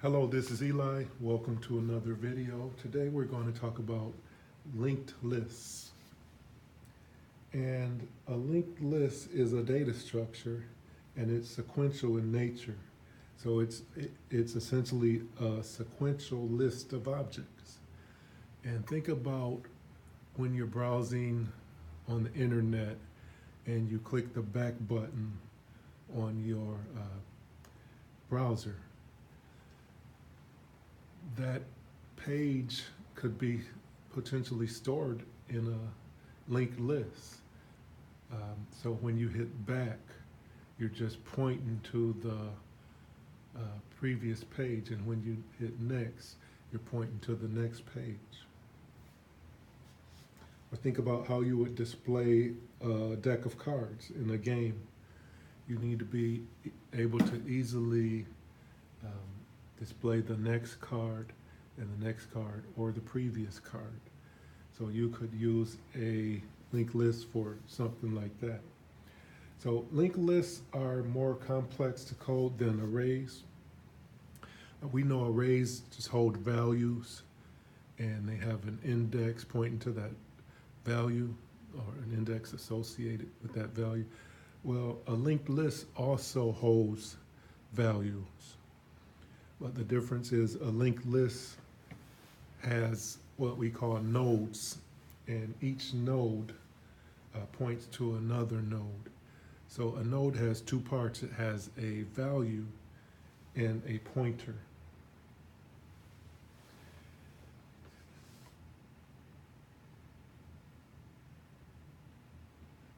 Hello, this is Eli. Welcome to another video. Today we're going to talk about linked lists. And a linked list is a data structure and it's sequential in nature. So it's essentially a sequential list of objects. And think about when you're browsing on the internet and you click the back button on your browser. That page could be potentially stored in a linked list. So when you hit back, you're just pointing to the previous page, and when you hit next, you're pointing to the next page. Or think about how you would display a deck of cards in a game. You need to be able to easily display the next card and the next card or the previous card. So you could use a linked list for something like that. So linked lists are more complex to code than arrays. We know arrays just hold values and they have an index pointing to that value or an index associated with that value. Well, a linked list also holds values. But the difference is a linked list has what we call nodes, and each node points to another node. So a node has two parts. It has a value and a pointer.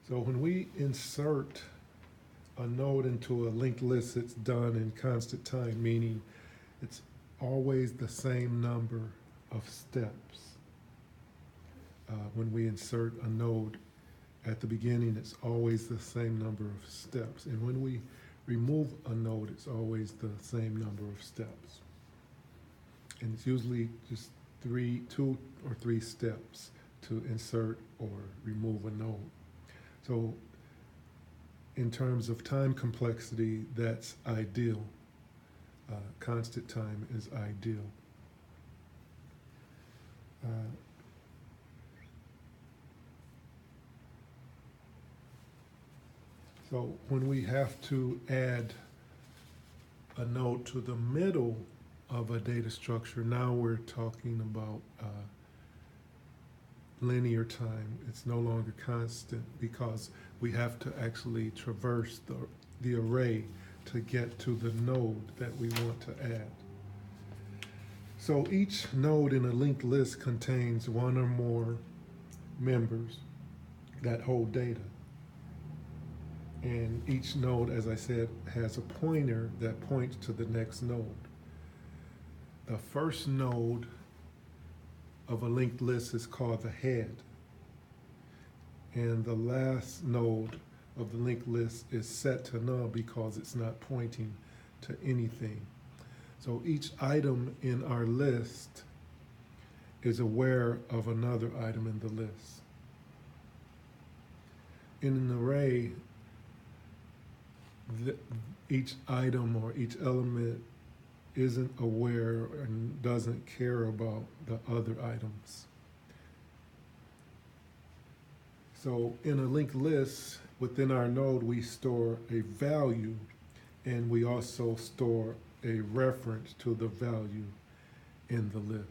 So when we insert a node into a linked list, it's done in constant time, meaning it's always the same number of steps. When we insert a node at the beginning, it's always the same number of steps. And when we remove a node, it's always the same number of steps. And it's usually just two or three steps to insert or remove a node. So in terms of time complexity, that's ideal. Constant time is ideal. So when we have to add a node to the middle of a data structure, now we're talking about linear time. It's no longer constant because we have to actually traverse the array to get to the node that we want to add. So each node in a linked list contains one or more members that hold data. And each node, as I said, has a pointer that points to the next node. The first node of a linked list is called the head. And the last node of the linked list is set to null because it's not pointing to anything. So each item in our list is aware of another item in the list. In an array, each item or each element isn't aware and doesn't care about the other items. So in a linked list, within our node, we store a value, and we also store a reference to the value in the list.